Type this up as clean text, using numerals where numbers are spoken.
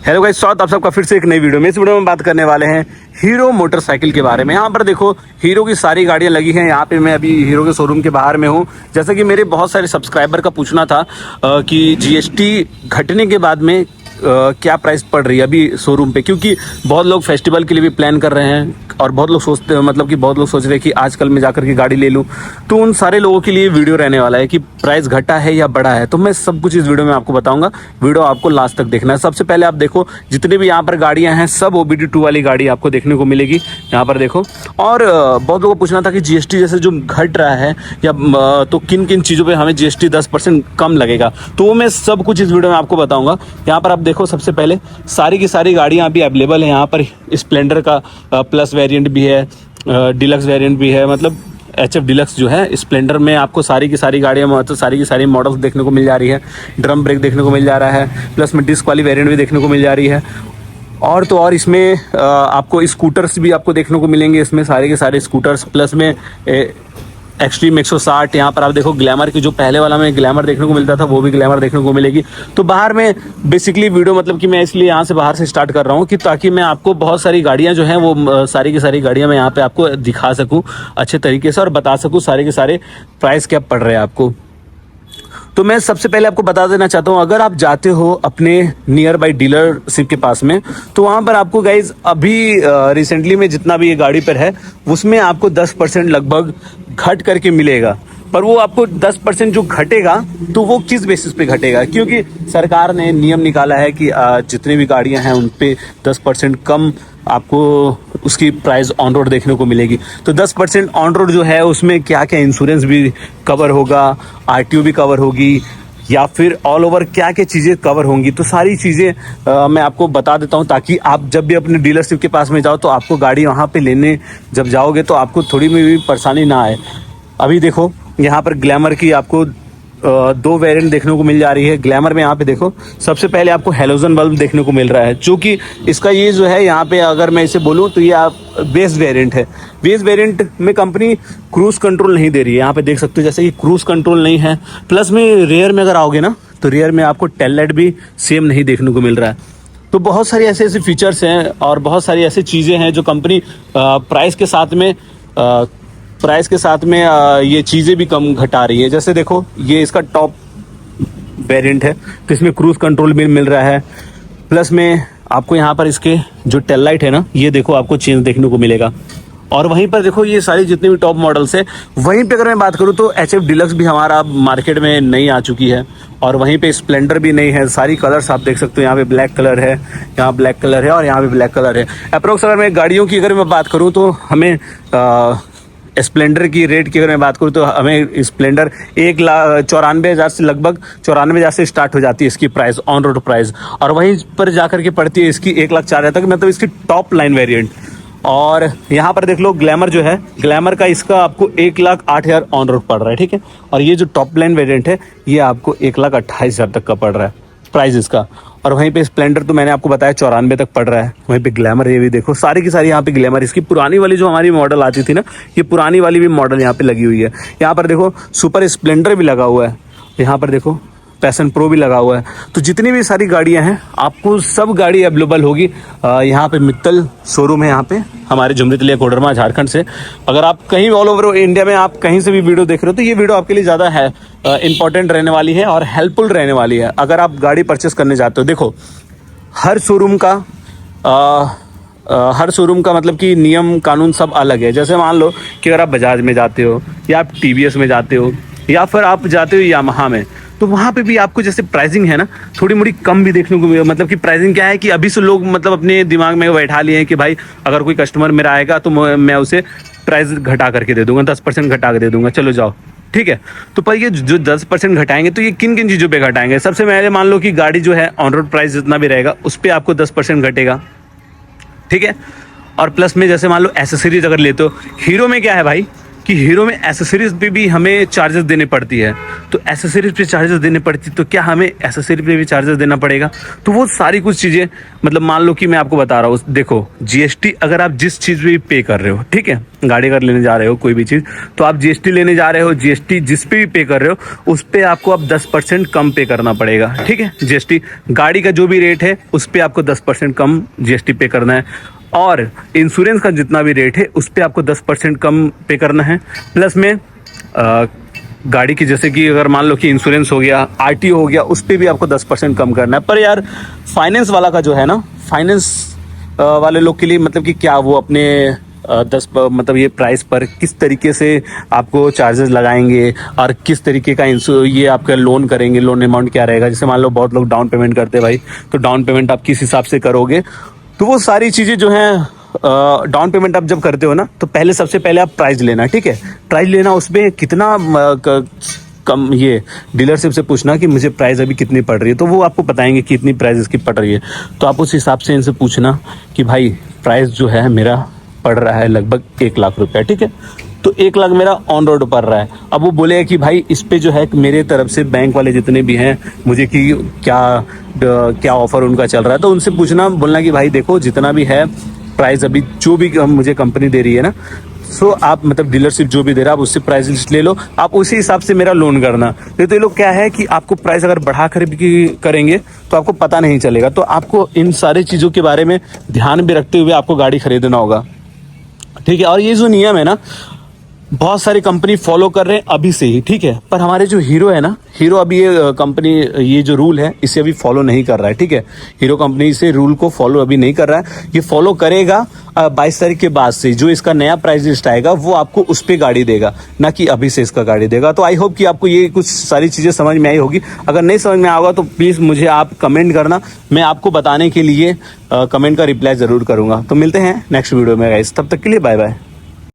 Hello guys, स्वागत आप सबका फिर से एक नई वीडियो में। इस वीडियो में बात करने वाले हैं हीरो मोटरसाइकिल के बारे में। यहाँ पर देखो हीरो की सारी गाड़ियाँ लगी हैं। यहाँ पे मैं अभी हीरो के शोरूम के बाहर में हूँ। जैसा कि मेरे बहुत सारे सब्सक्राइबर का पूछना था कि जीएसटी घटने के बाद में क्या प्राइस पड़ रही है अभी शोरूम पे, क्योंकि बहुत लोग फेस्टिवल के लिए भी प्लान कर रहे हैं और बहुत लोग सोचते हैं, मतलब कि बहुत लोग सोच रहे हैं कि आजकल मैं जाकर के गाड़ी ले लूँ। तो उन सारे लोगों के लिए वीडियो रहने वाला है कि प्राइस घटा है या बढ़ा है। तो मैं सब कुछ इस वीडियो में आपको बताऊंगा। वीडियो आपको लास्ट तक देखना है। सबसे पहले आप देखो जितने भी यहाँ पर गाड़ियाँ हैं सब OBD2 वाली गाड़ी आपको देखने को मिलेगी। यहाँ पर देखो। और बहुत लोगों को पूछना था कि जीएसटी जैसे जो घट रहा है या तो किन किन चीज़ों पर हमें जीएसटी 10% कम लगेगा, तो वो मैं सब कुछ इस वीडियो में आपको बताऊँगा। यहाँ पर आप देखो सबसे पहले सारी की सारी गाड़ियाँ अभी अवेलेबल है। यहाँ पर स्प्लेंडर का प्लस वेरिएंट भी है, डिलक्स वेरिएंट भी है। मतलब HF डिलक्स जो है स्प्लेंडर में आपको सारी की सारी गाड़ियाँ, मतलब सारी की सारी मॉडल्स देखने को मिल जा रही है। ड्रम ब्रेक देखने को मिल जा रहा है, प्लस में डिस्क वाली वेरिएंट भी देखने को मिल जा रही है। और तो और इसमें आपको स्कूटर्स भी आपको देखने को मिलेंगे। इसमें सारे के सारे स्कूटर्स, प्लस में एक्सट्रीम 160। यहाँ पर आप देखो ग्लैमर की, जो पहले वाला में ग्लैमर देखने को मिलता था वो भी ग्लैमर देखने को मिलेगी। तो बाहर में बेसिकली वीडियो, मतलब कि मैं इसलिए यहाँ से बाहर से स्टार्ट कर रहा हूँ कि ताकि मैं आपको बहुत सारी गाड़ियाँ जो हैं वो सारी की सारी गाड़ियाँ मैं यहाँ पे आपको दिखा सकूँ अच्छे तरीके से और बता सकूँ सारे के सारे प्राइस क्या पड़ रहे हैं आपको। तो मैं सबसे पहले आपको बता देना चाहता हूँ, अगर आप जाते हो अपने नियर बाई डीलरशिप के पास में, तो वहाँ पर आपको गाइज अभी रिसेंटली में जितना भी ये गाड़ी पर है उसमें आपको 10% लगभग घट करके मिलेगा। पर वो आपको 10% जो घटेगा तो वो किस बेसिस पे घटेगा, क्योंकि सरकार ने नियम निकाला है कि जितनी भी गाड़ियां हैं उन पे 10% कम आपको उसकी प्राइस ऑन रोड देखने को मिलेगी। तो 10% ऑन रोड जो है उसमें क्या क्या इंश्योरेंस भी कवर होगा, RTO भी कवर होगी, या फिर ऑल ओवर क्या क्या चीज़ें कवर होंगी। तो सारी चीज़ें मैं आपको बता देता हूँ ताकि आप जब भी अपने डीलरशिप के पास में जाओ तो आपको गाड़ी वहाँ पे लेने जब जाओगे तो आपको थोड़ी में भी परेशानी ना आए। अभी देखो यहाँ पर ग्लैमर की आपको 2 वेरिएंट देखने को मिल जा रही है। ग्लैमर में यहाँ पे देखो सबसे पहले आपको हेलोजन बल्ब देखने को मिल रहा है, जो कि इसका ये जो है यहाँ पे अगर मैं इसे बोलूँ तो ये आप बेस वेरिएंट है। बेस वेरिएंट में कंपनी क्रूज कंट्रोल नहीं दे रही है। यहाँ पे देख सकते हो जैसे कि क्रूज कंट्रोल नहीं है। प्लस में रेयर में अगर आओगे ना तो रेयर में आपको टेल लाइट भी सेम नहीं देखने को मिल रहा है। तो बहुत सारी ऐसे ऐसे फीचर्स हैं और बहुत सारी ऐसी चीज़ें हैं जो कंपनी प्राइस के साथ में ये चीज़ें भी कम घटा रही है। जैसे देखो ये इसका टॉप वेरिएंट है तो इसमें क्रूज कंट्रोल भी मिल रहा है। प्लस में आपको यहाँ पर इसके जो टेल लाइट है ना, ये देखो आपको चेंज देखने को मिलेगा। और वहीं पर देखो ये सारी जितनी भी टॉप मॉडल्स है, वहीं पे अगर मैं बात करूँ तो HF डिलक्स भी हमारा मार्केट में नई आ चुकी है। और वहीं पे स्प्लेंडर भी नहीं है। सारी कलर्स आप देख सकते हो, यहाँ पे ब्लैक कलर है, यहाँ ब्लैक कलर है और यहाँ पे ब्लैक कलर है। अप्रोक्स अगर मैं गाड़ियों की अगर मैं बात करूँ तो हमें स्प्लेंडर की रेट की अगर मैं बात करूँ तो हमें स्प्लेंडर 1,94,000 से लगभग 94,000 से स्टार्ट हो जाती है इसकी प्राइस, ऑन रोड प्राइस। और वहीं पर जाकर के पड़ती है इसकी 1,04,000 तक, मतलब इसकी टॉप लाइन वेरिएंट। और यहाँ पर देख लो ग्लैमर जो है, ग्लैमर का इसका आपको 1,08,000 ऑन रोड पड़ रहा है, ठीक है। और ये जो टॉप लाइन वेरिएंट है ये आपको 1,28,000 तक का पड़ रहा है प्राइस इसका। और वहीं पे स्प्लेंडर तो मैंने आपको बताया 94 तक पड़ रहा है। वहीं पे ग्लैमर ये भी देखो, सारी की सारी यहाँ पे ग्लैमर, इसकी पुरानी वाली जो हमारी मॉडल आती थी ना, ये पुरानी वाली भी मॉडल यहाँ पे लगी हुई है। यहाँ पर देखो सुपर स्प्लेंडर भी लगा हुआ है, यहाँ पर देखो पैशन प्रो भी लगा हुआ है। तो जितनी भी सारी गाड़ियां हैं आपको सब गाड़ी अवेलेबल होगी। यहाँ पे मित्तल शोरूम है, यहाँ पे हमारे जुमरीतलिया कोडरमा झारखंड से। अगर आप कहीं ऑल ओवर इंडिया में आप कहीं से भी वीडियो देख रहे हो तो ये वीडियो आपके लिए ज़्यादा है इंपॉर्टेंट रहने वाली है और हेल्पफुल रहने वाली है अगर आप गाड़ी परचेस करने जाते हो। देखो हर शोरूम का मतलब कि नियम कानून सब अलग है। जैसे मान लो कि अगर आप बजाज में जाते हो या आप TVS में जाते हो या फिर आप जाते हो यामाहा में, तो वहाँ पे भी आपको जैसे प्राइसिंग है ना थोड़ी मोड़ी कम भी देखने को मिलेगा। मतलब कि प्राइसिंग क्या है कि अभी से लोग मतलब अपने दिमाग में बैठा लिए हैं कि भाई अगर कोई कस्टमर मेरा आएगा तो मैं उसे प्राइस घटा करके दे दूंगा, 10% घटा के दे दूंगा, चलो जाओ, ठीक है। तो पर ये जो 10% घटाएंगे तो ये किन किन चीज़ों पे घटाएंगे। सबसे पहले मान लो कि गाड़ी जो है ऑन रोड प्राइस जितना भी रहेगा उस पर आपको 10% घटेगा, ठीक है। और प्लस में जैसे मान लो एसेसरीज अगर लेते हो, हीरो में क्या है भाई, कि हीरो में एसेसरीज पे भी हमें चार्जेस देने पड़ती है। तो एसेसरीज पे चार्जेस देने पड़ती तो क्या हमें एसेसरी पे भी चार्जेस देना पड़ेगा? तो वो सारी कुछ चीज़ें, मतलब मान लो कि मैं आपको बता रहा हूँ, देखो जीएसटी अगर आप जिस चीज़ पे पे कर रहे हो, ठीक है, गाड़ी अगर लेने जा रहे हो कोई भी चीज़, तो आप जीएसटी लेने जा रहे हो, जीएसटी जिस पे भी पे कर रहे हो उस पर आपको अब 10% कम पे करना पड़ेगा, ठीक है। जीएसटी गाड़ी का जो भी रेट है उस पर आपको 10% कम जीएसटी पे करना है, और इंश्योरेंस का जितना भी रेट है उस पर आपको 10% कम पे करना है। प्लस में गाड़ी की, जैसे कि अगर मान लो कि इंश्योरेंस हो गया, आरटीओ हो गया, उस पर भी आपको 10% कम करना है। पर यार फाइनेंस वाला का जो है ना, फाइनेंस वाले लोग के लिए मतलब कि क्या वो अपने मतलब ये प्राइस पर किस तरीके से आपको चार्जेस लगाएंगे और किस तरीके का ये आपका लोन करेंगे, लोन अमाउंट क्या रहेगा। जैसे मान लो बहुत लोग डाउन पेमेंट करते हैं भाई, तो डाउन पेमेंट आप किस हिसाब से करोगे, तो वो सारी चीज़ें जो हैं डाउन पेमेंट आप जब करते हो ना, तो पहले सबसे पहले आप प्राइस लेना, ठीक है, प्राइस लेना, उसमें कितना कम, ये डीलरशिप से पूछना कि मुझे प्राइस अभी कितनी पड़ रही है, तो वो आपको बताएंगे कि इतनी प्राइस इसकी पड़ रही है। तो आप उस हिसाब से इनसे पूछना कि भाई प्राइस जो है मेरा पड़ रहा है लगभग 1 लाख रुपया, ठीक है, तो 1 लाख मेरा ऑन रोड पड़ रहा है। अब वो बोलेगा कि भाई इस पे जो है मेरे तरफ से बैंक वाले जितने भी हैं मुझे कि क्या ऑफर उनका चल रहा है, तो उनसे पूछना, बोलना कि भाई देखो जितना भी है प्राइस अभी जो भी मुझे कंपनी दे रही है ना, सो आप मतलब डीलरशिप जो भी दे रहा है आप उससे प्राइस लिस्ट ले लो, आप उसी हिसाब से मेरा लोन करना। तो ये लोग क्या है कि आपको प्राइस अगर बढ़ा कर भी करेंगे तो आपको पता नहीं चलेगा। तो आपको इन सारी चीज़ों के बारे में ध्यान भी रखते हुए आपको गाड़ी खरीदना होगा, ठीक है। और ये जो नियम है ना, बहुत सारी कंपनी फॉलो कर रहे हैं अभी से ही, ठीक है, पर हमारे जो हीरो है ना, हीरो अभी ये कंपनी, ये जो रूल है इसे अभी फॉलो नहीं कर रहा है, ठीक है। हीरो कंपनी इसे रूल को फॉलो अभी नहीं कर रहा है, ये फॉलो करेगा 22 तारीख के बाद से। जो इसका नया प्राइस लिस्ट आएगा वो आपको उस पर गाड़ी देगा, ना कि अभी से इसका गाड़ी देगा। तो आई होप कि आपको ये कुछ सारी चीज़ें समझ में आई होगी। अगर नहीं समझ में आया होगा तो प्लीज़ मुझे आप कमेंट करना, मैं आपको बताने के लिए कमेंट का रिप्लाई ज़रूर करूँगा। तो मिलते हैं नेक्स्ट वीडियो में गाइस, तब तक के लिए बाय बाय।